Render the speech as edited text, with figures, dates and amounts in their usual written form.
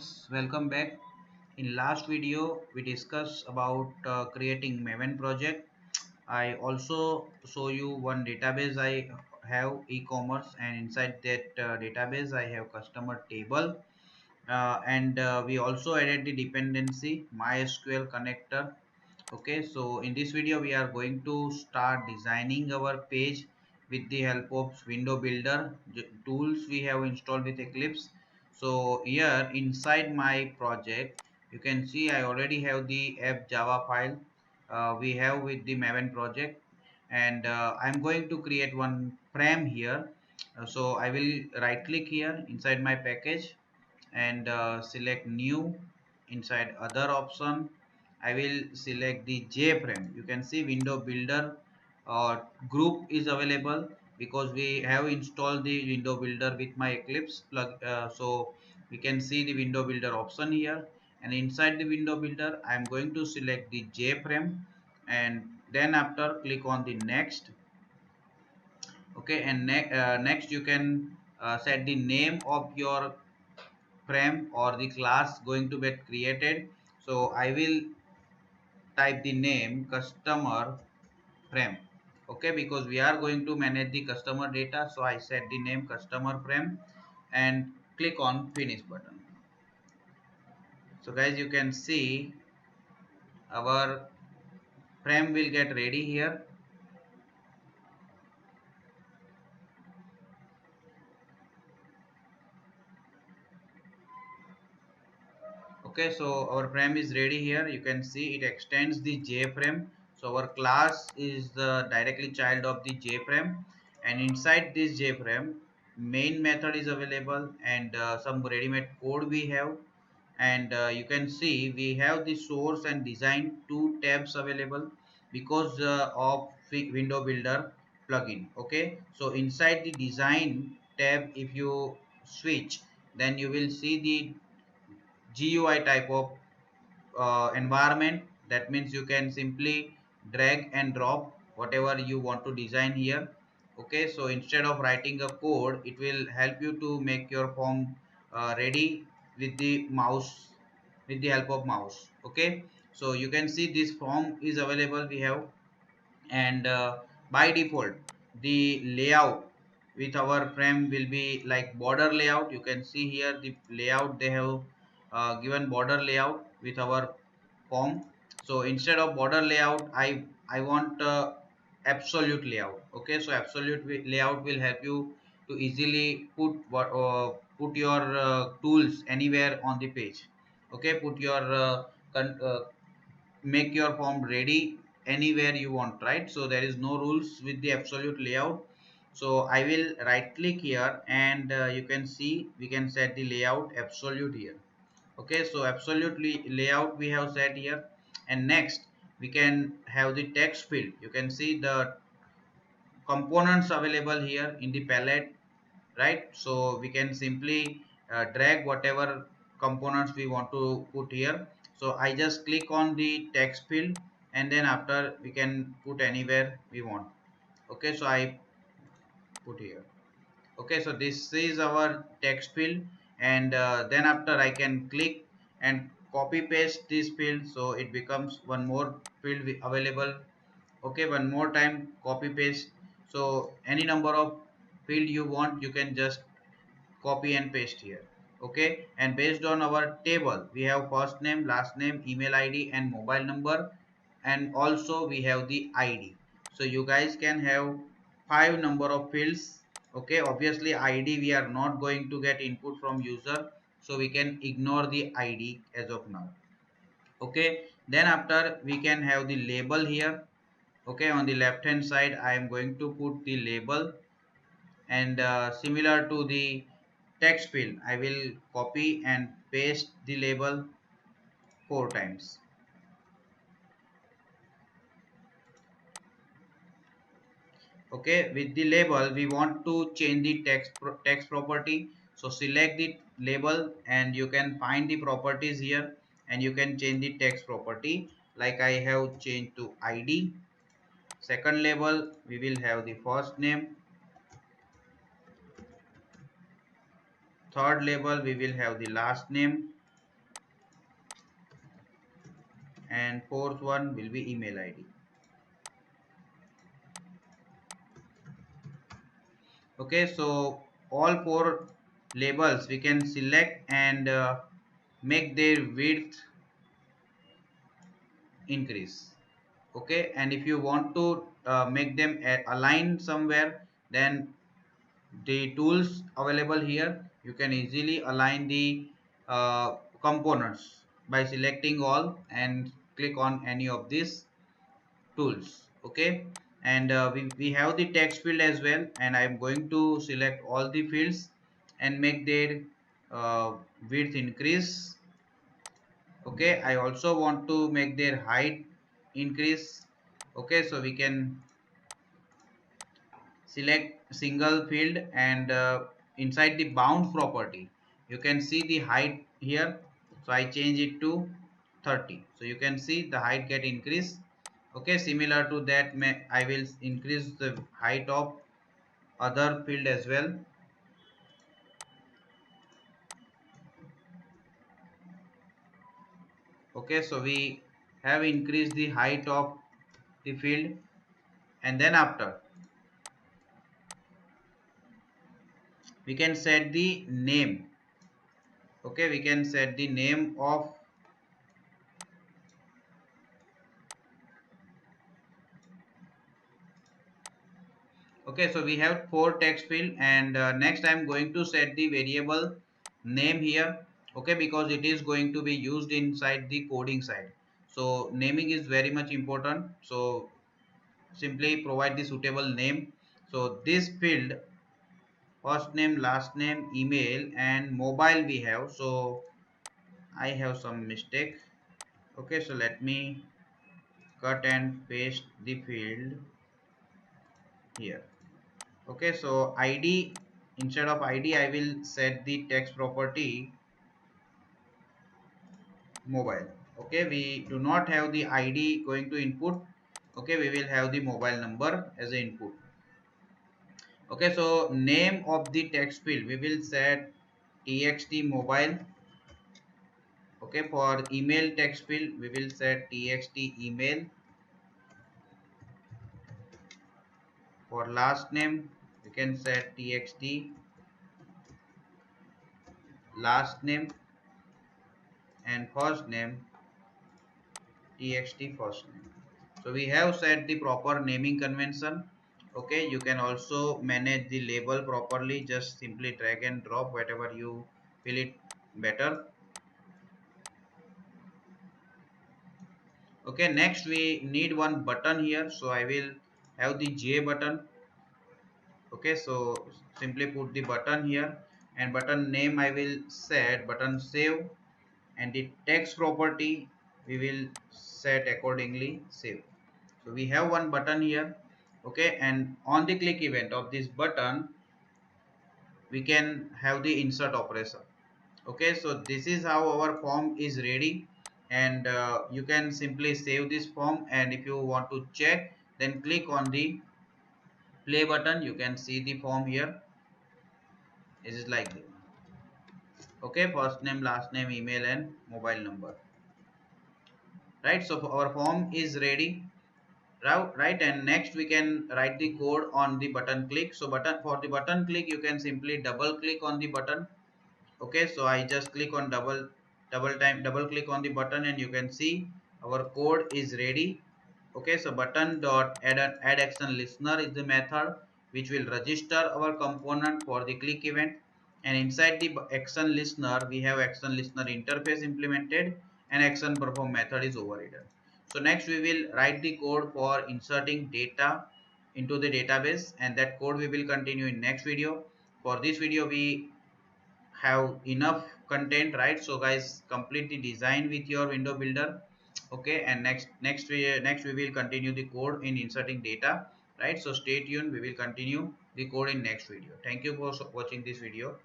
guys, welcome back. In last video we discussed about creating Maven project. I also show you one database. I have e-commerce, and inside that database I have customer table, and we also added the dependency MySQL connector. Okay, so in this video we are going to start designing our page with the help of window builder tools we have installed with Eclipse. So here inside my project you can see I already have the app Java file we have with the Maven project, and I'm going to create one frame here. So I will right click here inside my package and select new. Inside other option I will select the JFrame. You can see window builder group is available because we have installed the window builder with my Eclipse plug. So we can see the window builder option here, and inside the window builder I am going to select the JFrame, and then after click on the next. Okay, and next you can set the name of your frame or the class going to get created. So I will type the name customer frame. Okay, because we are going to manage the customer data, so I set the name customer frame and click on finish button. So guys, you can see our frame will get ready here. Okay, so our frame is ready here. You can see it extends the JFrame. So our class is the directly child of the JFrame, and inside this JFrame main method is available, and some ready-made code we have, and you can see we have the source and design two tabs available because of window builder plugin. Okay, so inside the design tab if you switch, then you will see the GUI type of environment. That means you can simply drag and drop whatever you want to design here. Okay, so instead of writing a code, it will help you to make your form ready with the mouse, with the help of mouse. Okay, so you can see this form is available we have, and by default the layout with our frame will be like border layout. You can see here the layout they have given border layout with our form. So instead of border layout I want absolute layout. Okay, so absolute layout will help you to easily put your tools anywhere on the page. Okay, put your make your form ready anywhere you want, right? So there is no rules with the absolute layout. So I will right click here, and you can see we can set the layout absolute here. Okay, so absolutely layout we have set here, and next we can have the text field. You can see the components available here in the palette, right? So we can simply drag whatever components we want to put here. So I just click on the text field, and then after we can put anywhere we want. Okay, so I put here. Okay, so this is our text field, and then after I can click and copy paste this field, so it becomes one more field available. Okay, one more time copy paste. So any number of field you want, you can just copy and paste here. Okay, and based on our table we have first name, last name, email ID and mobile number, and also we have the ID. So you guys can have 5 number of fields. Okay, obviously ID we are not going to get input from user, so we can ignore the ID as of now. Okay, then after we can have the label here. Okay, on the left hand side I am going to put the label, and similar to the text field I will copy and paste the label 4 times. Okay, with the label we want to change the text property. So select the label and you can find the properties here, and you can change the text property. Like I have changed to ID. Second label we will have the first name. Third label we will have the last name. and fourth one will be email ID. Okay, so all four labels we can select and make their width increase. Okay, and if you want to make them align somewhere, then the tools available here, you can easily align the components by selecting all and click on any of these tools. Okay, and we have the text field as well, and I'm going to select all the fields and make their width increase. Okay, I also want to make their height increase. Okay, so we can select single field and inside the bounds property you can see the height here, so I change it to 30, so you can see the height get increased. Okay, similar to that I will increase the height of other field as well. Okay, so we have increased the height of the field, and then after we can set the name. Okay, we can set the name of. Okay, so we have four text field, and next I'm going to set the variable name here. Okay, because it is going to be used inside the coding side, so naming is very much important. So simply provide the suitable name. So this field, first name, last name, email and mobile we have, so I have some mistake. Okay, so let me cut and paste the field here. Okay, so id, instead of id I will set the text property mobile. Okay, we do not have the id going to input. Okay, we will have the mobile number as an input. Okay, so name of the text field we will set txt mobile. Okay, for email text field we will set txt email. For last name we can set txt last name, and first name txt first name. So we have set the proper naming convention. Okay, you can also manage the label properly, just simply drag and drop whatever you feel it better. Okay, next we need one button here, so I will have the j button. Okay, so simply put the button here, and button name I will set button save, and the text property we will set accordingly save. So we have one button here. Okay, and on the click event of this button we can have the insert operation. Okay, so this is how our form is ready, and you can simply save this form, and if you want to check then click on the play button. You can see the form here. It is like this. Okay, first name, last name, email and mobile number. Right, so our form is ready. Right, and next we can write the code on the button click. So button, for the button click you can simply double click on the button. Okay, so I just click on double click on the button, and you can see our code is ready. Okay, so button dot add action listener is the method which will register our component for the click event, and inside the action listener we have action listener interface implemented, and action perform method is overridden. So next we will write the code for inserting data into the database, and that code we will continue in next video. For this video we have enough content, right? So guys, complete the design with your window builder. Okay, and next we will continue the code in inserting data, right? So stay tuned, we will continue the code in next video. Thank you for watching this video.